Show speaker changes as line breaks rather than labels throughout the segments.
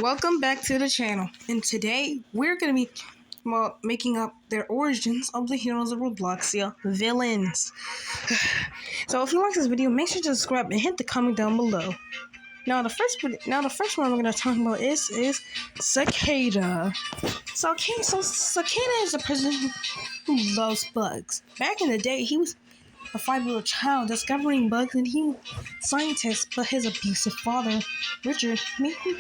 Welcome back to the channel, and today we're going to be making up their origins of the heroes of Robloxia villains. So if you like this video, make sure to subscribe and hit the comment down below. Now the first one we're going to talk about is Cicada. So Cicada is a person who loves bugs. Back in the day, he was a 5-year-old child discovering bugs, and he was a scientist, but his abusive father, Richard, made him.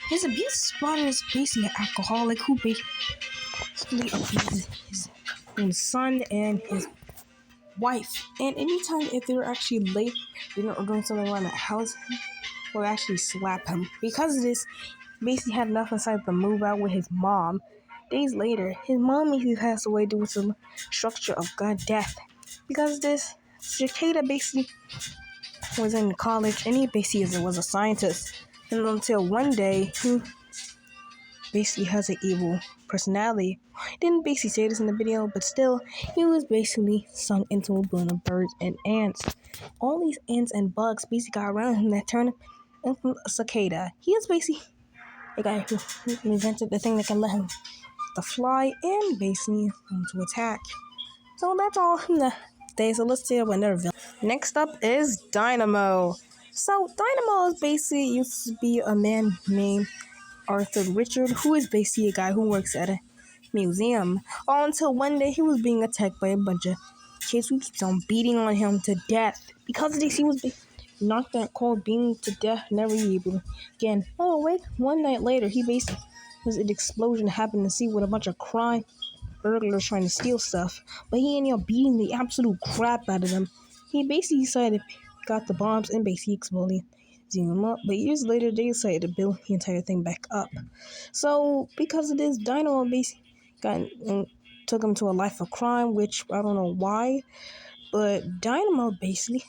His abusive father is basically an alcoholic who basically abuses his son and his wife. And anytime if they were actually late, dinner or doing something around the house, will actually slap him. Because of this, basically had enough inside to move out with his mom. Days later, his mom basically passed away due to the structure of God death. Because of this, Cicada basically was in college, and he basically was a scientist. And until one day, he basically has an evil personality. I didn't basically say this in the video, but still, he was basically sunk into a balloon of birds and ants. All these ants and bugs basically got around him that turned him into a cicada. He is basically a guy who invented the thing that can let him to fly and basically to attack. So that's all from the day. So let's see another villain. Next up is Dynamo. So Dynamo is basically used to be a man named Arthur Richard, who is basically a guy who works at a museum. All until one day he was being attacked by a bunch of kids who keeps on beating on him to death. Because of this, he was knocked out cold, beaten to death, never able again. Oh wait, one night later, he basically was an explosion happened to see with a bunch of crime burglars trying to steal stuff, but he ended up beating the absolute crap out of them. He basically decided to got the bombs and basically exploded them up, but years later they decided to build the entire thing back up. So because of this, Dynamo basically took him to a life of crime, which I don't know why, but Dynamo basically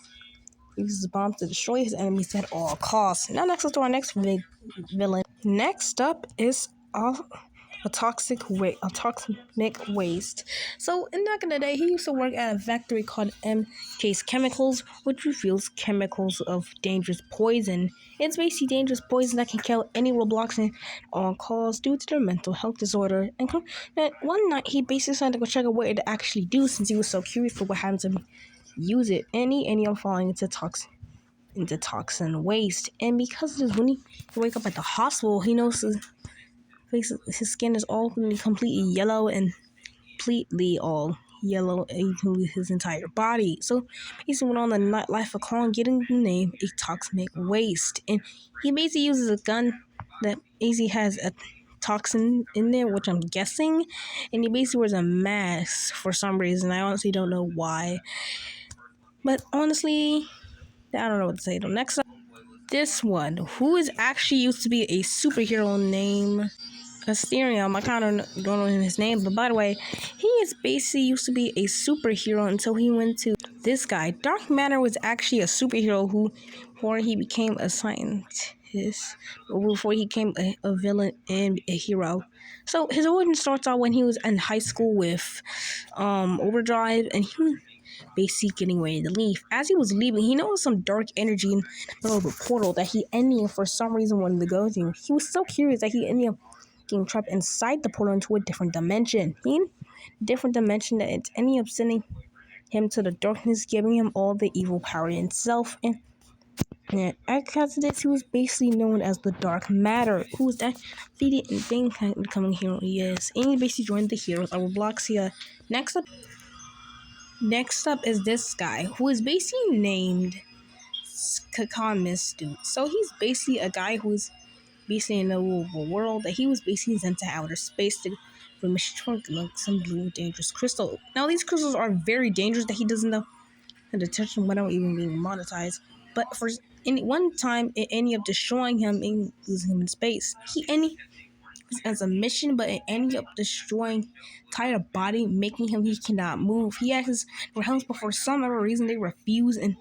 uses bombs to destroy his enemies at all costs. Now next to our next villain. Next up is a toxic waste. So back in the day, he used to work at a factory called MK's Chemicals, which reveals chemicals of dangerous poison. It's basically dangerous poison that can kill any Robloxian on calls due to their mental health disorder. And one night, he basically decided to go check out what it actually do, since he was so curious for what happens to use it. And he ended up falling into toxin waste. And because of this, when he wake up at the hospital, he notices his skin is all completely yellow and completely all yellow, including his entire body. So he's went on the life of crime, getting the name a toxic waste. And he basically uses a gun that basically has a toxin in there, which I'm guessing. And he basically wears a mask for some reason. I honestly don't know why. But honestly, I don't know what to say. Next up, this one, who is actually used to be a superhero named Asterium. I kind of don't know his name, but by the way, he is basically used to be a superhero until he went to this guy. Dark Matter was actually a superhero before he became a scientist, before he became a villain and a hero. So his origin starts out when he was in high school with Overdrive, and he was basically getting ready to leave. As he was leaving, he noticed some dark energy in the middle of a portal that he ended up for some reason wanted to go to. He was so curious that he ended up getting trapped inside the portal into a different dimension. Different dimension that it's ending up sending him to the darkness, giving him all the evil power in himself. And because of this, he was basically known as the Dark Matter, who was that defeated and being becoming a hero he is. And he basically joined the heroes of Robloxia. Next up is this guy, who is basically named Kakan Dude. So he's basically a guy who's basically in the world that he was basically sent to outer space for mission to like some blue dangerous crystal. Now these crystals are very dangerous that he doesn't know how to touch them without even being monetized. But for one time, it ended up destroying him and losing him in space. He ended as a mission, but it ended up destroying entire body, making him he cannot move. He asked for help, but for some other reason they refused and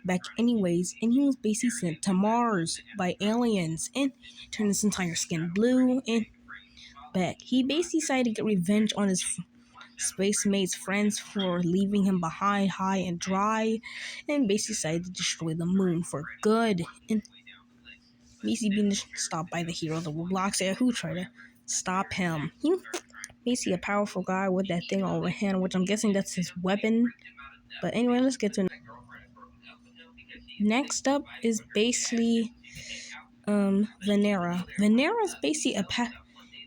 back anyways, and he was basically sent to Mars by aliens and turned his entire skin blue and back. He basically decided to get revenge on his space mates friends for leaving him behind high and dry, and basically decided to destroy the moon for good. And basically being stopped by the heroes of Robloxia who try to stop him. He basically a powerful guy with that thing on one hand, which I'm guessing that's his weapon. But anyway, let's get to it. Next up is basically Venera. Venera is basically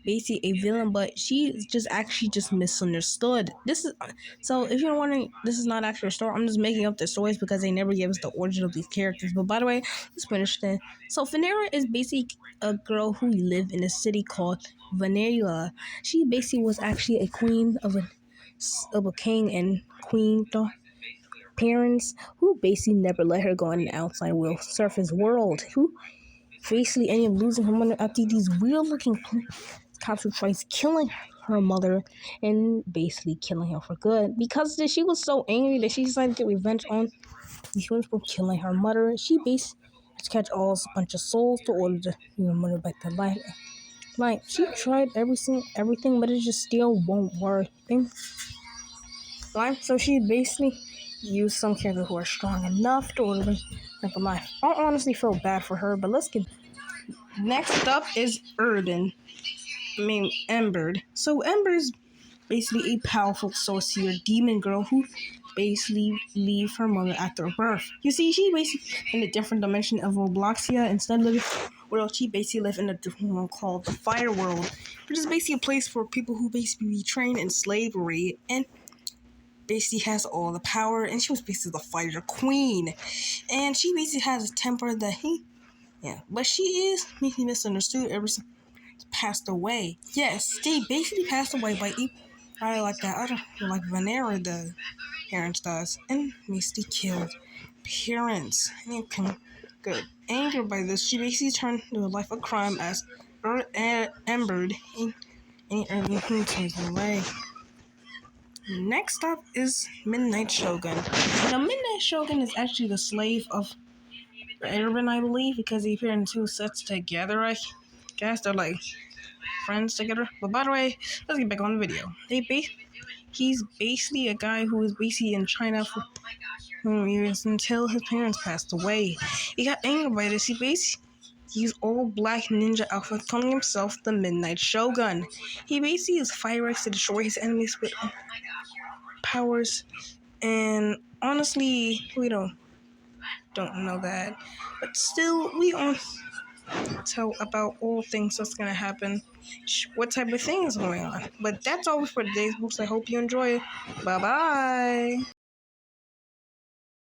basically a villain, but she just actually just misunderstood. This is so if you're wondering, this is not actually a story. I'm just making up the stories because they never gave us the origin of these characters. But by the way, let's finish that. So Venera is basically a girl who lived in a city called Vanilla. She basically was actually a queen of a king and queen parents who basically never let her go in the outside world, surface world. Who basically ended up losing her mother after these weird-looking cops who tries killing her mother and basically killing her for good. Because she was so angry that she decided to get revenge on the humans for killing her mother. She basically had to catch a bunch of souls to order her mother back to life. Like, she tried everything, but it just still won't work. Like, so she basically used some characters who are strong enough to order them back to life. I honestly feel bad for her, but let's get... Next up is Embered. So Ember's basically a powerful sorcerer demon girl who basically leaves her mother after birth. You see, she basically in a different dimension of Robloxia. Instead of living world, she basically lives in a different world called the Fire World, which is basically a place for people who basically be trained in slavery and basically has all the power. And she was basically the fighter queen, and she basically has a temper that but she is basically misunderstood ever since passed away. Yes, they basically passed away by like that other, like Venera the parents does, and basically killed parents. And you can get angered by this. She basically turned to a life of crime as Embered in early turns away. Next up is Midnight Shogun. Now, Midnight Shogun is actually the slave of Erwin, I believe, because he appeared in two sets together. I guess they're like friends together. But by the way, let's get back on the video. He's basically a guy who was basically in China for years until his parents passed away. He got angered by this. He basically used all black ninja outfit, calling himself the Midnight Shogun. He basically used fireworks to destroy his enemies with powers. And honestly, we don't know that, but still, we don't tell about all things that's gonna happen, what type of thing is going on. But that's all for today's books. I hope you enjoy it. Bye bye.